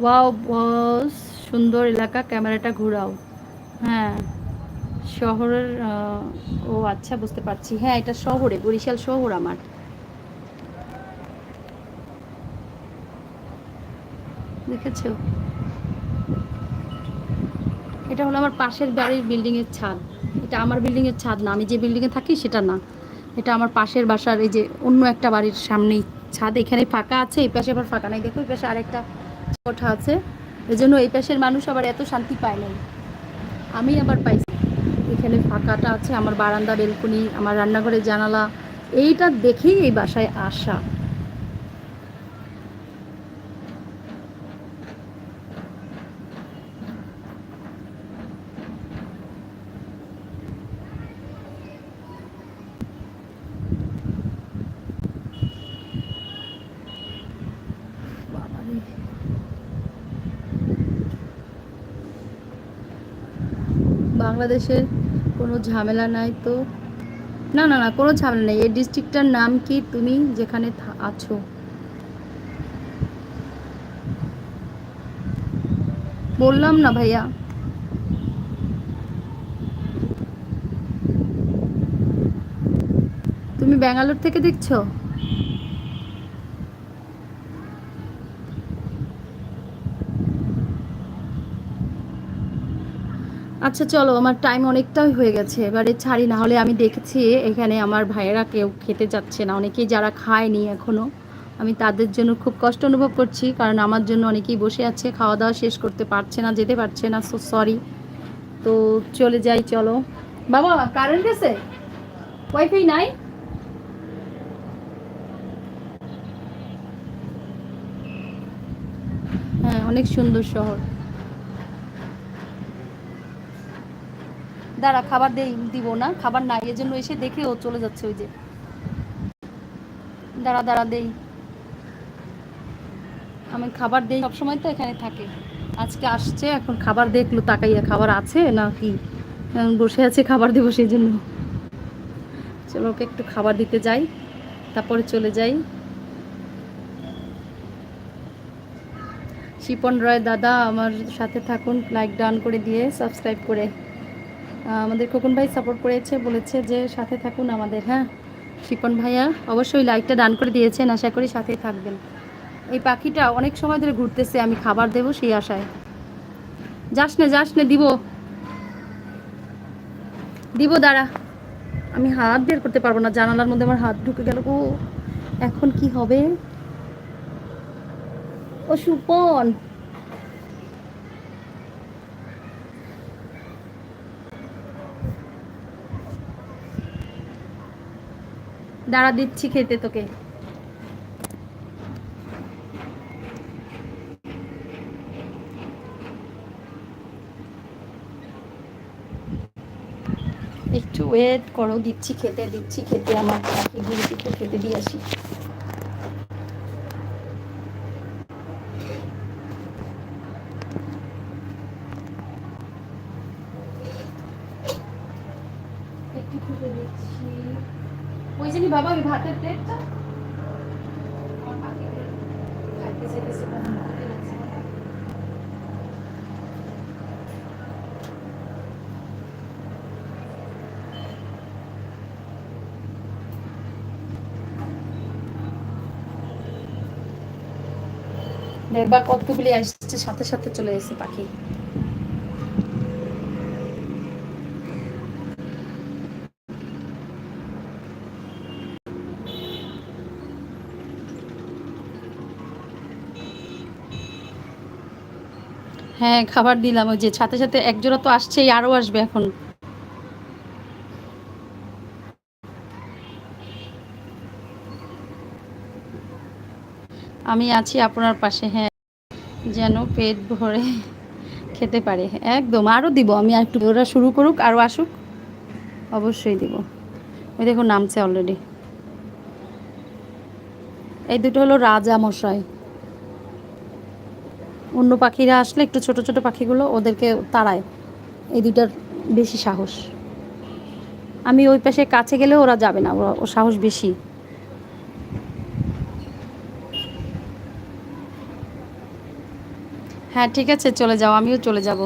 Wow বস, সুন্দর এলাকা, ক্যামেরাটা ঘোরাও। হ্যাঁ, শহরের ও আচ্ছা, বুঝতে পারছি। হ্যাঁ, এটা শহরে, বরিশাল শহর আমার। দেখেছো? এটা হলো আমার পাশের বাড়ির বিল্ডিংয়ের ছাদ। এটা আমার বিল্ডিংয়ের ছাদ না, আমি যে বিল্ডিংয়ে থাকি সেটা না। এটা আমার পাশের বাসার, এই যে অন্য একটা বাড়ির সামনেই ছাদ। এখানে ফাঁকা আছে, এই পাশে আবার ফাঁকা নাই। দেখো এই পাশে আরেকটা কোঠা আছে। এই জন্য এই পাশের মানুষ আবার এত শান্তি পায় নাই, আমি আবার পাইছি। এখানে ফাঁকাটা আছে, আমার বারান্দা, বেলকনি, আমার রান্নাঘরের জানালা, এইটা দেখেই এই বাসায় আসা। বাবারে, বাংলাদেশের কোনো ঝামেলা নাই তো? না না না, কোনো ঝামেলা নেই। এই ডিস্ট্রিক্টটার নাম কি, তুমি যেখানে আছো? বললাম না ভাইয়া। তুমি ব্যাঙ্গালোর থেকে দেখছো? আচ্ছা চলো, আমার টাইম অনেকটাই হয়ে গেছে, এবারে ছাড়ি। না হলে আমি দেখেছি এখানে আমার ভাইয়েরা কেউ খেতে যাচ্ছে না, অনেকেই যারা খায়নি এখনও। আমি তাদের জন্য খুব কষ্ট অনুভব করছি, কারণ আমার জন্য অনেকেই বসে আছে, খাওয়া দাওয়া শেষ করতে পারছে না, যেতে পারছে না। So sorry. তো চলে যাই, চলো। বাবা, কারেন্ট গেছে? ওয়াইফাই নাই? হ্যাঁ, অনেক সুন্দর শহর। দাঁড়া, খাবার দিব না, খাবার নাই, এজন্য এসে দেখে ও চলে যাচ্ছে ওই যে। দাঁড়া দাঁড়া, দেই। আমি খাবার দেই সবসময়, তো এখানে থাকে। আজকে আসছে, এখন খাবার দেখলো তাকাইয়া, খাবার আছে না কি। বসে আছে, খাবার দেবো সেই জন্য। চলো, ওকে একটু খাবার দিতে যাই, তারপরে চলে যাই। শিপন রয় দাদা, আমার সাথে থাকুন, লাইক ডান করে দিয়ে সাবস্ক্রাইব করে। আমাদের খোকন ভাই সাপোর্ট করেছে, বলেছে যে সাথে থাকুন আমাদের। হ্যাঁ, শিপন ভাইয়া অবশ্যই লাইকটা ডান করে দিয়েছেন, আশা করি সাথেই থাকবেন। এই পাখিটা অনেক সময় ধরে ঘুরতেছে, আমি খাবার দেবো সেই আশায়। যাস না যাস না, দিব দিব, দাঁড়া। আমি হাত বের করতে পারবো না, জানালার মধ্যে আমার হাত ঢুকে গেল গো। এখন কি হবে? ও সুপন, দাঁড়া, দিচ্ছি খেতে তোকে। একটু ওয়েট করো, দিচ্ছি খেতে, দিচ্ছি খেতে, আমার পাখিগুলোকে খেতে দিয়ে আসি। একটু খেতে দিচ্ছি। ওই জানি বাবা, ওই ভাতের প্লেটটা আমার পাখিগুলো খাইতে চাইতেছে, কখন খেতে যাচ্ছে। দেখবা কতগুলি আসছে, সাথে সাথে চলে এসেছে পাখি। হ্যাঁ, খাবার দিলাম, ওই যে সাথে সাথে এক জোড়া তো আসছেই, আরও আসবে এখন। আমি আছি আপনার পাশে, হ্যাঁ, যেন পেট ভরে খেতে পারে। একদম, আরও দিব আমি, আর একটু, ওরা শুরু করুক, আরও আসুক, অবশ্যই দিব। ওই দেখুন নামছে অলরেডি। এই দুটো হলো রাজা মশাই। অন্য পাখিরা আসলে একটু ছোট ছোট পাখিগুলো ওদেরকে তাড়ায়, এই দুটার বেশি সাহস। আমি ওই পাশে কাছে গেলে ওরা যাবে না, ওরা, ও সাহস বেশি। হ্যাঁ ঠিক আছে, চলে যাও, আমিও চলে যাব।